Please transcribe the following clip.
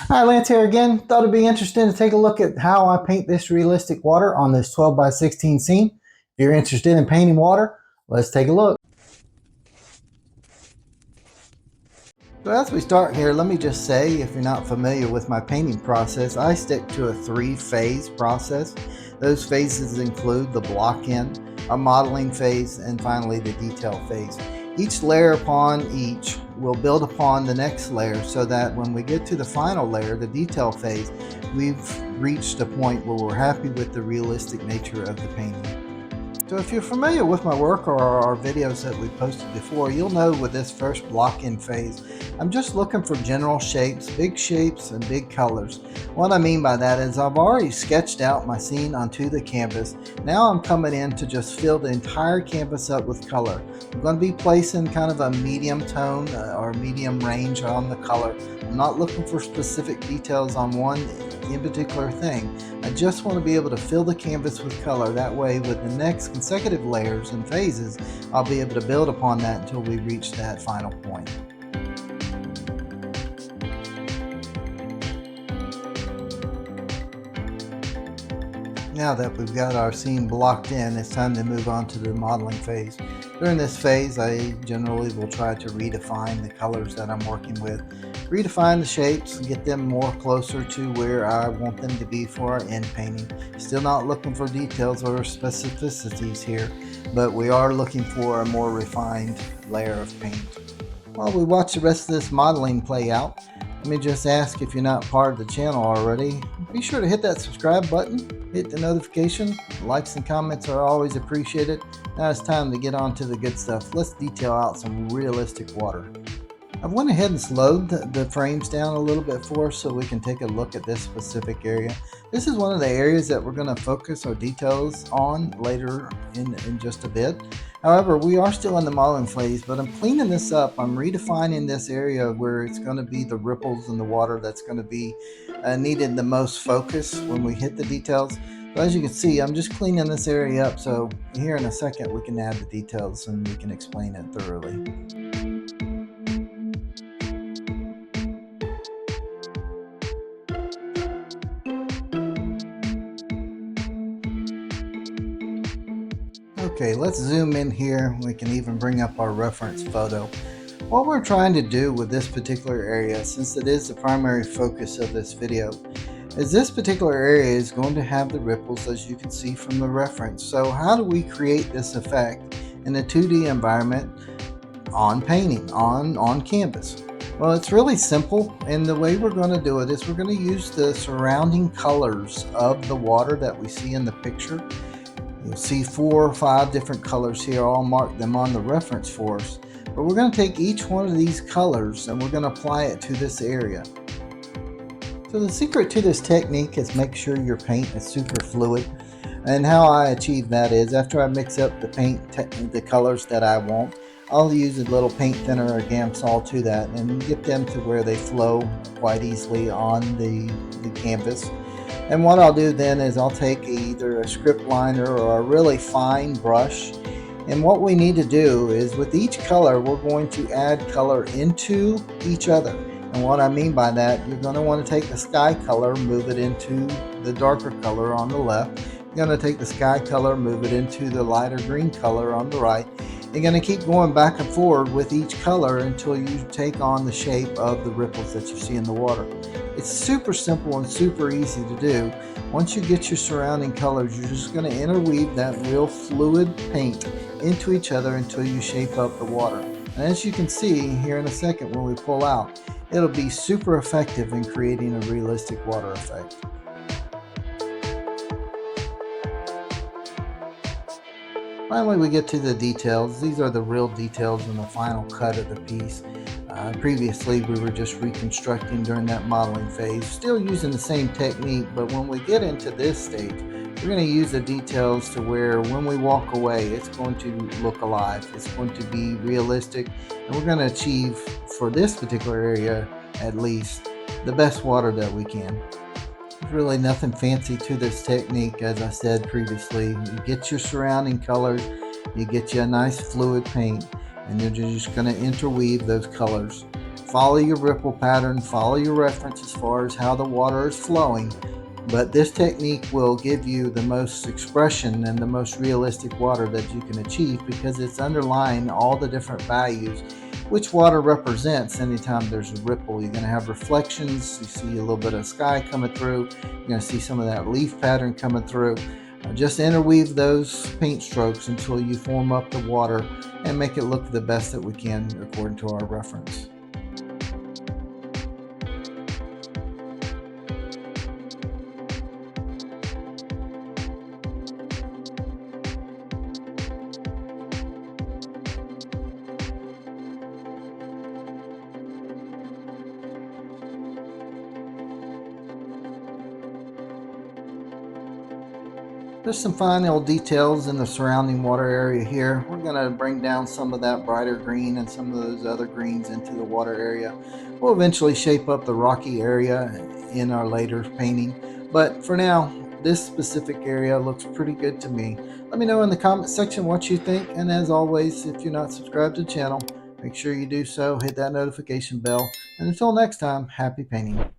Hi, Lance here again. Thought it'd be interesting to take a look at how I paint this realistic water on this 12 by 16 scene. If you're interested in painting water, let's take a look. So as we start here, let me just say, if you're not familiar with my painting process, I stick to a 3-phase process. Those phases include the block in, a modeling phase, and finally the detail phase. Each layer upon each will build upon the next layer so that when we get to the final layer, the detail phase, we've reached a point where we're happy with the realistic nature of the painting. So if you're familiar with my work or our videos that we've posted before, you'll know with this first block-in phase, I'm just looking for general shapes, and big colors. What I mean by that is I've already sketched out my scene onto the canvas. Now I'm coming in to just fill the entire canvas up with color. I'm going to be placing kind of a medium tone or medium range on the color. I'm not looking for specific details on one in particular thing. I just want to be able to fill the canvas with color. That way with the next consecutive layers and phases, I'll be able to build upon that until we reach that final point. Now that we've got our scene blocked in, it's time to move on to the modeling phase. During this phase, I generally will try to redefine the colors that I'm working with, redefine the shapes, and get them more closer to where I want them to be for our end painting. Still not looking for details or specificities here, but we are looking for a more refined layer of paint. While we watch the rest of this modeling play out, let me just ask, if you're not part of the channel already, be sure to hit that subscribe button, hit the notification. Likes and comments are always appreciated. Now it's time to get on to the good stuff. Let's detail out some realistic water. I've went ahead and slowed the frames down a little bit for us so we can take a look at this specific area. This is one of the areas that we're going to focus our details on later in just a bit. However, we are still in the modeling phase, but I'm cleaning this up. I'm redefining this area where it's going to be the ripples in the water that's going to be needed the most focus when we hit the details. So as you can see, I'm just cleaning this area up, so here in a second we can add the details and we can explain it thoroughly. Okay, let's zoom in here. We can even bring up our reference photo. What we're trying to do with this particular area, since it is the primary focus of this video, is this particular area is going to have the ripples, as you can see from the reference. So how do we create this effect in a 2D environment on painting, on canvas? Well, it's really simple, and the way we're going to do it is we're going to use the surrounding colors of the water that we see in the picture. You'll see 4 or 5 different colors here. I'll mark them on the reference for us. But we're going to take each one of these colors and we're going to apply it to this area. So the secret to this technique is make sure your paint is super fluid. And how I achieve that is after I mix up the paint, the colors that I want, I'll use a little paint thinner or Gamsol to that and get them to where they flow quite easily on the canvas. And what I'll do then is I'll take either a script liner or a really fine brush. And what we need to do is with each color, we're going to add color into each other. And what I mean by that, you're going to want to take the sky color, move it into the darker color on the left. You're going to take the sky color, move it into the lighter green color on the right. You're going to keep going back and forward with each color until you take on the shape of the ripples that you see in the water. It's super simple and super easy to do. Once you get your surrounding colors, you're just going to interweave that real fluid paint into each other until you shape up the water. And as you can see here in a second when we pull out, it'll be super effective in creating a realistic water effect. Finally, we get to the details. These are the real details in the final cut of the piece. Previously, we were just reconstructing during that modeling phase, still using the same technique, but when we get into this stage, we're going to use the details to where when we walk away, it's going to look alive. It's going to be realistic, and we're going to achieve, for this particular area at least, the best water that we can. There's really nothing fancy to this technique. As I said previously, you get your surrounding colors, you get you a nice fluid paint, and you're just going to interweave those colors. follow your ripple pattern, follow your reference as far as how the water is flowing. But this technique will give you the most expression and the most realistic water that you can achieve, because it's underlying all the different values which water represents. Anytime there's a ripple, you're going to have reflections. You see a little bit of sky coming through. You're going to see some of that leaf pattern coming through. Just interweave those paint strokes until you form up the water and make it look the best that we can according to our reference. There's some fine little details in the surrounding water area here. We're going to bring down some of that brighter green and some of those other greens into the water area. We'll eventually shape up the rocky area in our later painting. But for now, this specific area looks pretty good to me. Let me know in the comment section what you think. And as always, if you're not subscribed to the channel, make sure you do so. Hit that notification bell. And until next time, happy painting.